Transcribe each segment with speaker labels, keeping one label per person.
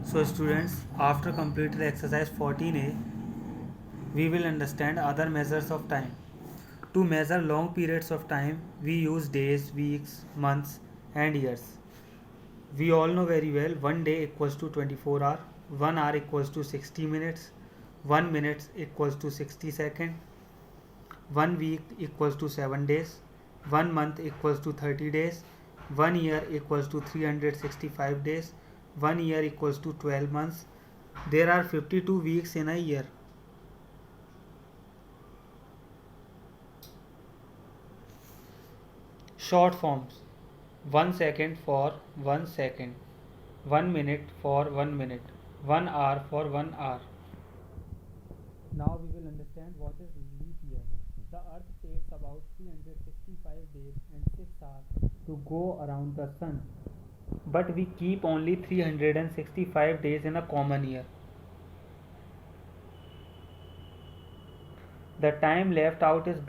Speaker 1: So students, after completed exercise 14a, we will understand other measures of time. To measure long periods of time, we use days, weeks, months and years. We all know very well 1 day equals to 24 hour, 1 hour equals to 60 minutes, 1 minute equals to 60 seconds, 1 week equals to 7 days, 1 month equals to 30 days, 1 year equals to 365 days, 1 year equals to 12 months. There are 52 weeks in a year. Short forms: 1 second for 1 second, 1 minute for 1 minute, 1 hour for 1 hour. Now we will understand what is leap year. The earth takes about 365 days and 6 hours to go around the sun. But we keep only 365 days in a common year. The time left out is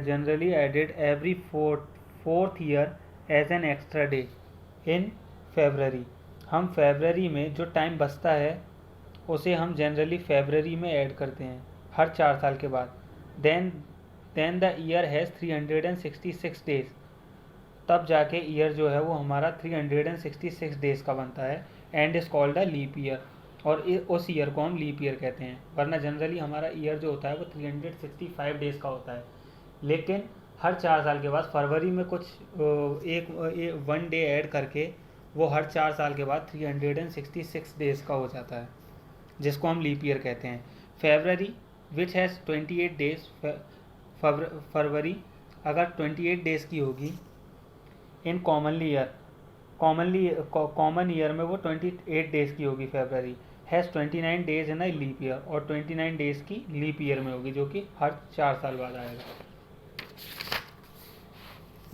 Speaker 1: generally added every fourth year as an extra day. In February, हम फरवरी में जो time बचता है उसे हम generally फरवरी में add करते हैं हर 4 साल के बाद. Then the year has 366 days. तब जाके ईयर जो है वो हमारा 366 डेज का बनता है and is called a leap year. और उस ईयर को हम लीप ईयर कहते हैं. वरना जनरली हमारा ईयर जो होता है वो 365 डेज का होता है. लेकिन हर 4 साल के बाद फरवरी में कुछ एक 1 डे ऐड करके वो हर 4 साल के बाद 366 डेज का हो जाता है, जिसको हम लीप ईयर कहते हैं. February which has 28 days. फरवरी अगर 28 डेज़ की होगी इन कॉमन ईयर में वो 28 डेज़ की होगी. February has 29 days in a leap year और 29 डेज़ की लीप ईयर में होगी, जो कि हर 4 साल बाद आएगा.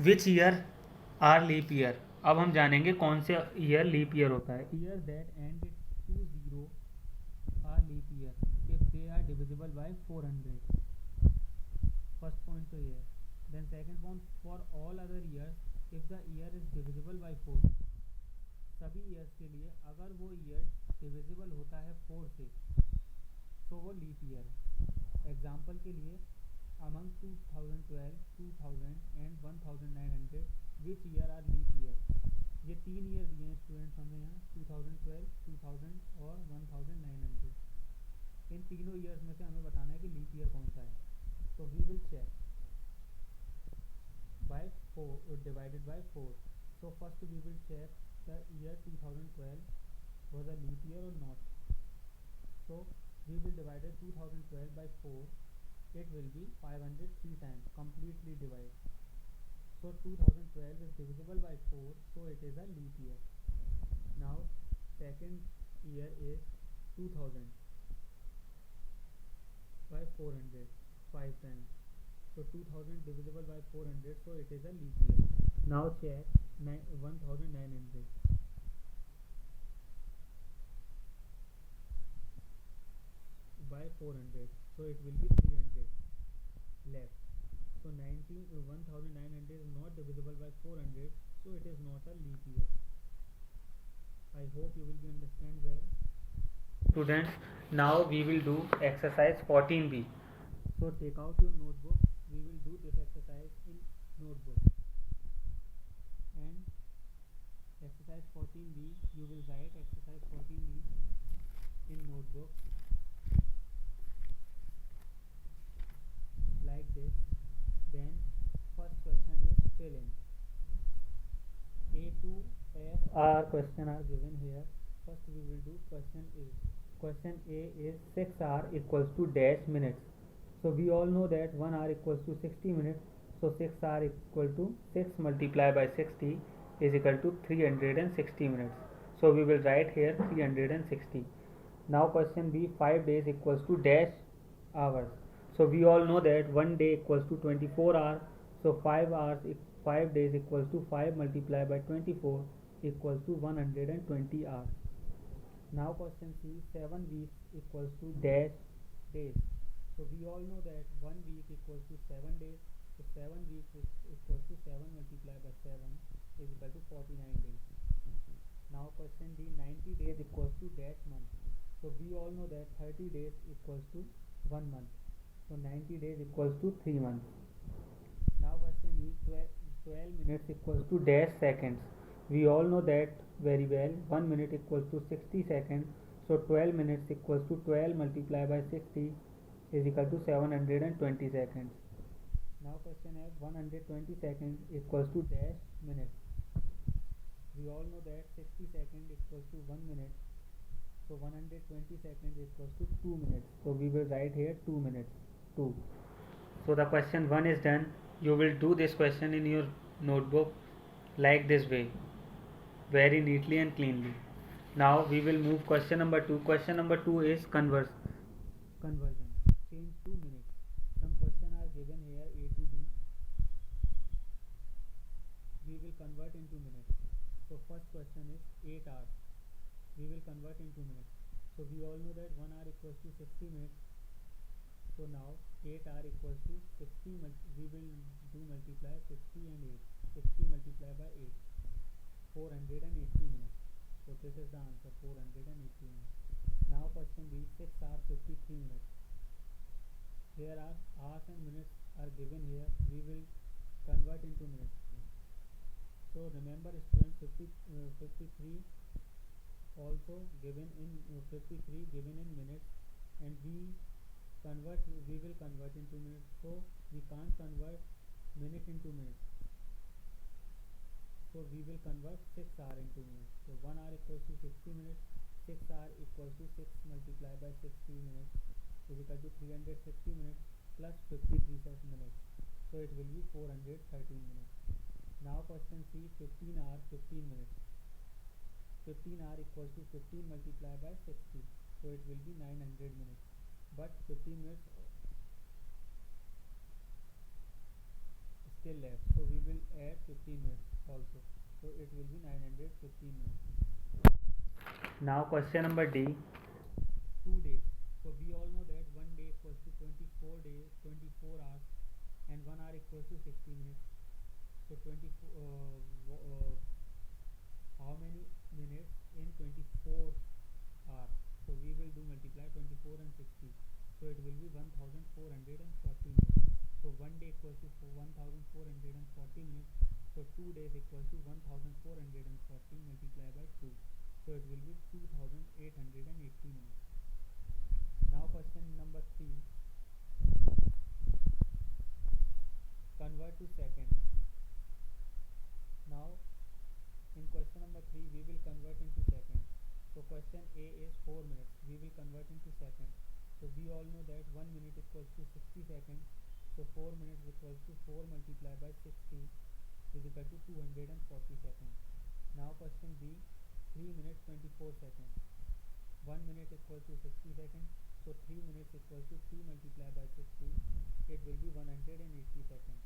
Speaker 1: Which year are leap year. अब हम जानेंगे कौन से ईयर लीप ईयर होता है. Year that end to zero are leap year if they are divisible by 400. First point तो ये है. Then second point, for all other years if the year is divisible by 4. सभी years के लिए अगर वो ईयर डिविजिबल होता है 4 से तो वो लीप ईयर है. एग्जाम्पल के लिए among 2012, 2000 and 1900 which year are leap year. ये 3 ईयर दिए हैं स्टूडेंट्स हमें यहाँ 2012, 2000 और 1900. इन तीनों ईयर्स में से हमें बताना है कि लीप ईयर कौन सा है. तो we will check by 4 divided by 4. So first we will check the year 2012 was a leap year or not. So we will divide 2012 by 4. It will be 503 times, completely divide. So 2012 is divisible by 4, so it is a leap year. Now second year is 2000 by 400, 5 times. So 2000 divisible by 400, so it is a leap year. Now check 1900 by 400, so it will be 300 left. So 1900 is not divisible by 400, so it is not a leap year. I hope you will be understand well. Students, now we will do exercise 14b. So take out your notebook. We will do this exercise in notebook. And exercise 14b, you will write exercise 14b in notebook like this. Then first question is fill in. A to F are question are given here. First we will do question A. Question A is 6 hour equals to dash minutes. So we all know that 1 hour equals to 60 minutes. So 6 hour equal to 6 multiplied by 60 is equal to 360 minutes. So we will write here 360. Now question B, 5 days equals to dash hours. So we all know that 1 day equals to 24 hours. So 5 days equals to 5 multiplied by 24 equals to 120 hours. Now question C, 7 weeks equals to dash days. So we all know that 1 week equals to 7 days. So 7 weeks is equals to 7 multiplied by 7 is equal to 49 days. Now question D, 90 days equals to dash month. So we all know that 30 days equals to 1 month. So 90 days equals to 3 months. Now question E, 12 minutes equals to dash seconds. We all know that very well. 1 minute equals to 60 seconds. So 12 minutes equals to 12 multiplied by 60 is equal to 720 seconds. Now question F, 120 seconds equals to dash minutes. We all know that 60 seconds equals to 1 minute. So 120 seconds equals to 2 minutes. So we will write here 2 minutes. 2. So the question 1 is done. You will do this question in your notebook like this way, very neatly and cleanly. Now we will move question number 2. Question number 2 is conversion. Change 2 minutes. Some questions are given here A to D. We will convert into minutes. So first question is 8 hours. We will convert into minutes. So we all know that 1 hour equals to 60 minutes. So now 8 hour equals to 60. We will do multiply 60 and 8. 60 multiplied by 8. 480 minutes. So this is the answer, 480 minutes. Now question B, 6 hours 53 minutes. Here are hours and minutes are given here. We will convert into minutes. So remember students, 53 also given in 53 given in minutes, and we will convert into minutes. So we can't convert minute into minutes. So we will convert 6 hour into minutes. So 1 hour equals to 60 minutes. 6 hour equals to 6 multiplied by 60 minutes is equal to 360 minutes plus 53 minutes. So it will be 413 minutes. Now question C, 15 hour 15 minutes. 15 hour equals to 15 multiplied by 60. So it will be 900 minutes. But 15 minutes still left. So we will add 15 minutes also. So it will be 915 minutes. Now question number D, 2 days. So we all know that 1 day equals to 24 days, 24 hours, and 1 hour equals to 60 minutes. So 24 how many minutes in 24 hours? So we will do multiply 24 and 60. So it will be 1440 minutes. So 1 day equals to 1440 minutes. So 2 days equals to 1440 multiplied by 2. So it will be 2880 minutes. Now question number 3, convert to seconds. Now in question number 3 we will convert into seconds. So question A is 4 minutes. We will convert into seconds. So we all know that 1 minute equals to 60 seconds. So 4 minutes equals to 4 multiplied by 60 is equal to 240 seconds. Now question B, 3 minutes 24 seconds. 1 minute equals to 60 seconds. So 3 minutes equals to 3 multiplied by 60. It will be 180 seconds.